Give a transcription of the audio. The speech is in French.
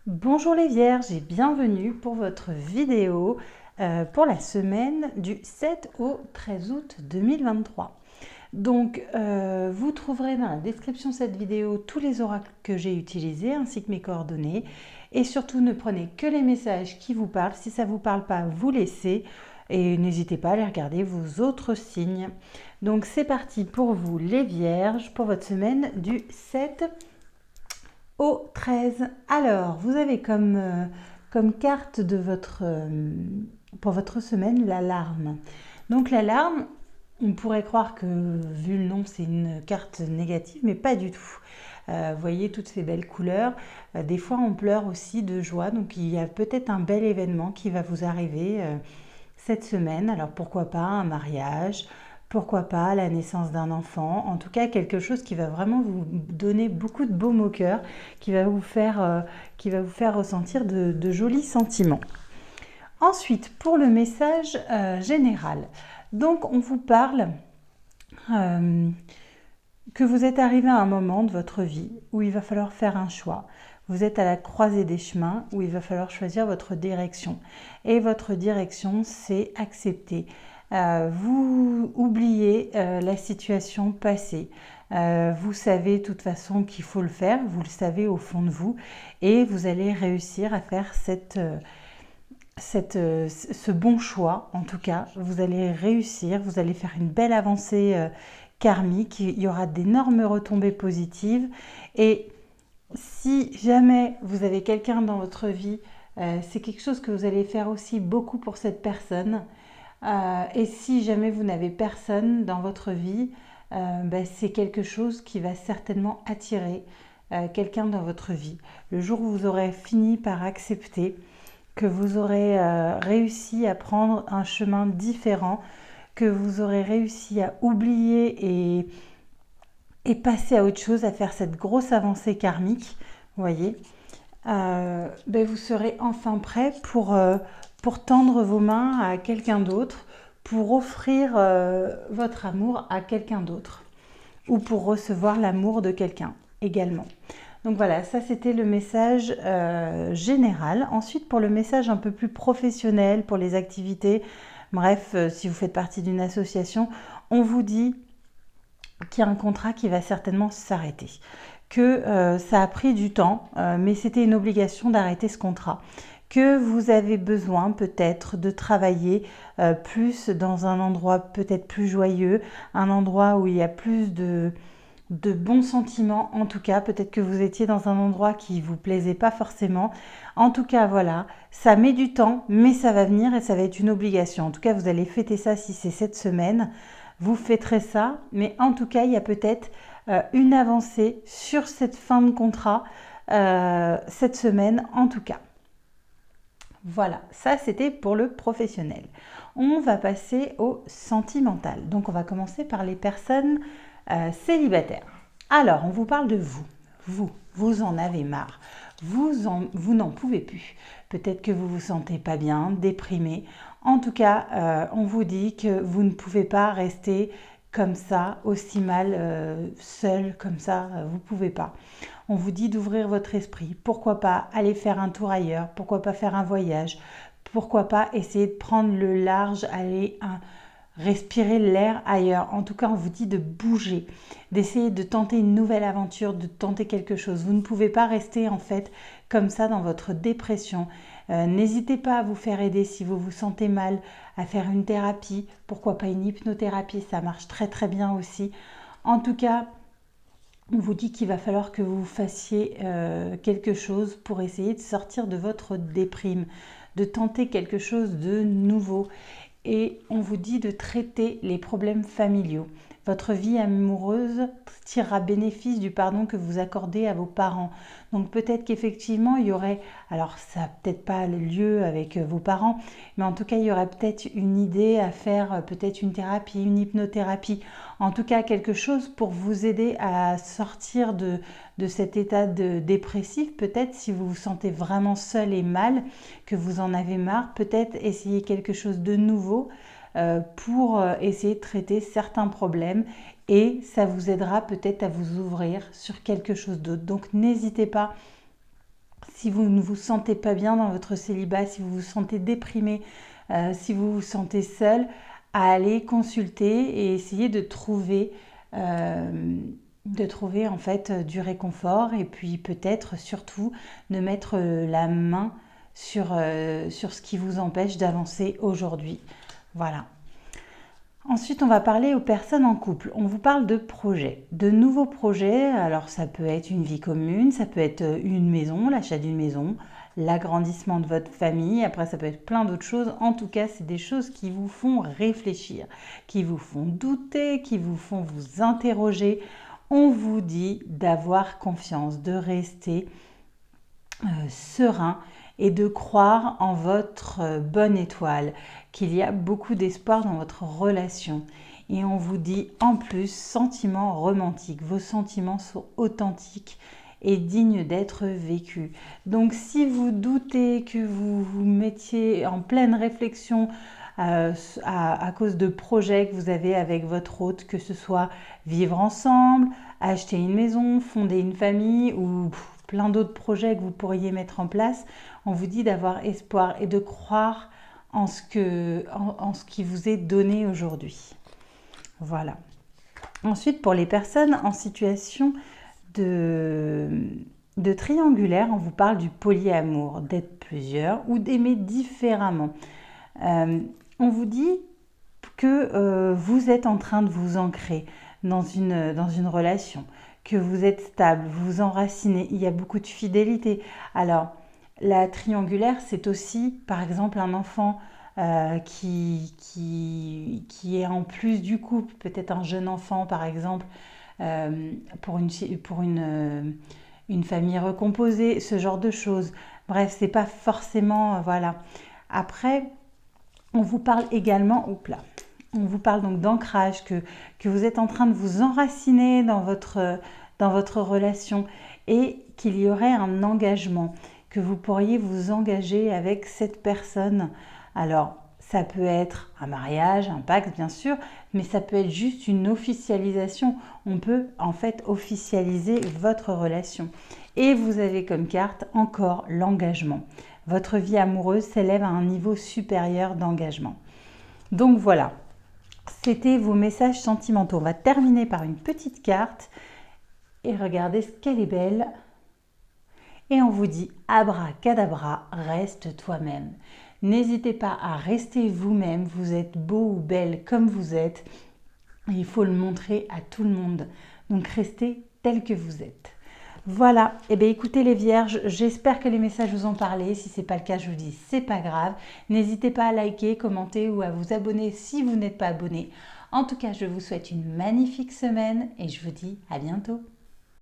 Bonjour les Vierges et bienvenue pour votre vidéo pour la semaine du 7 au 13 août 2023. Donc vous trouverez dans la description de cette vidéo tous les oracles que j'ai utilisés ainsi que mes coordonnées. Et surtout ne prenez que les messages qui vous parlent. Si ça ne vous parle pas, vous laissez. Et n'hésitez pas à aller regarder vos autres signes. Donc c'est parti pour vous les Vierges pour votre semaine du 7 au 13. Alors, vous avez comme carte de pour votre semaine l'alarme. Donc l'alarme, on pourrait croire que vu le nom c'est une carte négative, mais pas du tout. Vous voyez toutes ces belles couleurs. Des fois on pleure aussi de joie, donc il y a peut-être un bel événement qui va vous arriver cette semaine. Alors pourquoi pas un mariage, pourquoi pas la naissance d'un enfant, en tout cas quelque chose qui va vraiment vous donner beaucoup de baume au cœur, qui va vous faire ressentir de jolis sentiments. Ensuite, pour le message général, donc on vous parle que vous êtes arrivé à un moment de votre vie où il va falloir faire un choix. Vous êtes à la croisée des chemins où il va falloir choisir votre direction. Et votre direction, c'est accepter. Vous oubliez la situation passée. Vous savez de toute façon qu'il faut le faire, vous le savez au fond de vous, et vous allez réussir à faire ce bon choix. En tout cas, vous allez réussir, vous allez faire une belle avancée karmique, il y aura d'énormes retombées positives. Et si jamais vous avez quelqu'un dans votre vie, c'est quelque chose que vous allez faire aussi beaucoup pour cette personne. Et si jamais vous n'avez personne dans votre vie, c'est quelque chose qui va certainement attirer quelqu'un dans votre vie. Le jour où vous aurez fini par accepter que vous aurez réussi à prendre un chemin différent, que vous aurez réussi à oublier et passer à autre chose, à faire cette grosse avancée karmique, vous voyez, vous serez enfin prêt pour tendre vos mains à quelqu'un d'autre, pour offrir votre amour à quelqu'un d'autre, ou pour recevoir l'amour de quelqu'un également. Donc voilà, ça c'était le message général. Ensuite, pour le message un peu plus professionnel, pour les activités, bref, si vous faites partie d'une association, on vous dit qu'il y a un contrat qui va certainement s'arrêter. Que ça a pris du temps, mais c'était une obligation d'arrêter ce contrat. Que vous avez besoin peut-être de travailler plus dans un endroit peut-être plus joyeux, un endroit où il y a plus de bons sentiments. En tout cas, peut-être que vous étiez dans un endroit qui vous plaisait pas forcément. En tout cas, voilà, ça met du temps, mais ça va venir et ça va être une obligation. En tout cas, vous allez fêter ça si c'est cette semaine. Vous fêterez ça, mais en tout cas, il y a peut-être une avancée sur cette fin de contrat cette semaine, en tout cas. Voilà, ça c'était pour le professionnel. On va passer au sentimental. Donc on va commencer par les personnes célibataires. Alors, on vous parle de vous. Vous en avez marre. Vous n'en pouvez plus. Peut-être que vous vous sentez pas bien, déprimé. En tout cas, on vous dit que vous ne pouvez pas rester comme ça, aussi mal, seul, comme ça, vous ne pouvez pas. On vous dit d'ouvrir votre esprit. Pourquoi pas aller faire un tour ailleurs? Pourquoi pas faire un voyage? Pourquoi pas essayer de prendre le large, aller respirer l'air ailleurs? En tout cas, on vous dit de bouger, d'essayer de tenter une nouvelle aventure, de tenter quelque chose. Vous ne pouvez pas rester en fait comme ça dans votre dépression. N'hésitez pas à vous faire aider si vous vous sentez mal, à faire une thérapie. Pourquoi pas une hypnothérapie? Ça marche très très bien aussi. En tout cas, on vous dit qu'il va falloir que vous fassiez quelque chose pour essayer de sortir de votre déprime, de tenter quelque chose de nouveau. Et on vous dit de traiter les problèmes familiaux. Votre vie amoureuse tirera bénéfice du pardon que vous accordez à vos parents. Donc peut-être qu'effectivement il y aurait, alors ça n'a peut-être pas lieu avec vos parents, mais en tout cas il y aurait peut-être une idée à faire, peut-être une thérapie, une hypnothérapie, en tout cas quelque chose pour vous aider à sortir de cet état dépressif. Peut-être si vous vous sentez vraiment seul et mal, que vous en avez marre, peut-être essayer quelque chose de nouveau pour essayer de traiter certains problèmes, et ça vous aidera peut-être à vous ouvrir sur quelque chose d'autre. Donc n'hésitez pas, Si vous ne vous sentez pas bien dans votre célibat, si vous vous sentez déprimé, si vous vous sentez seul, à aller consulter et essayer de trouver en fait du réconfort et puis peut-être surtout de mettre la main sur ce qui vous empêche d'avancer aujourd'hui. Voilà. Ensuite, on va parler aux personnes en couple. On vous parle de projets, de nouveaux projets. Alors, ça peut être une vie commune, ça peut être une maison, l'achat d'une maison, l'agrandissement de votre famille. Après, ça peut être plein d'autres choses. En tout cas, c'est des choses qui vous font réfléchir, qui vous font douter, qui vous font vous interroger. On vous dit d'avoir confiance, de rester serein et de croire en votre bonne étoile, qu'il y a beaucoup d'espoir dans votre relation. Et on vous dit en plus, sentiments romantiques. Vos sentiments sont authentiques et dignes d'être vécus. Donc si vous doutez, que vous vous mettiez en pleine réflexion à cause de projets que vous avez avec votre hôte, que ce soit vivre ensemble, acheter une maison, fonder une famille ou plein d'autres projets que vous pourriez mettre en place, on vous dit d'avoir espoir et de croire en ce qui vous est donné aujourd'hui. Voilà. Ensuite, pour les personnes en situation de triangulaire, on vous parle du polyamour, d'être plusieurs ou d'aimer différemment. On vous dit que vous êtes en train de vous ancrer dans une relation, que vous êtes stable, vous vous enracinez, il y a beaucoup de fidélité. Alors, la triangulaire, c'est aussi, par exemple, un enfant qui est en plus du couple, peut-être un jeune enfant, par exemple, pour une famille recomposée, ce genre de choses. Bref, c'est pas forcément... voilà. Après, on vous parle également... On vous parle donc d'ancrage, que vous êtes en train de vous enraciner dans votre relation et qu'il y aurait un engagement, que vous pourriez vous engager avec cette personne. Alors, ça peut être un mariage, un pacte bien sûr, mais ça peut être juste une officialisation. On peut en fait officialiser votre relation. Et vous avez comme carte encore l'engagement. Votre vie amoureuse s'élève à un niveau supérieur d'engagement. Donc voilà, c'était vos messages sentimentaux. On va terminer par une petite carte et regardez ce qu'elle est belle. Et on vous dit abracadabra, reste toi-même. N'hésitez pas à rester vous-même, vous êtes beau ou belle comme vous êtes. Et il faut le montrer à tout le monde. Donc restez tel que vous êtes. Voilà, et bien écoutez les vierges, j'espère que les messages vous ont parlé. Si ce n'est pas le cas, je vous dis, c'est pas grave. N'hésitez pas à liker, commenter ou à vous abonner si vous n'êtes pas abonné. En tout cas, je vous souhaite une magnifique semaine et je vous dis à bientôt.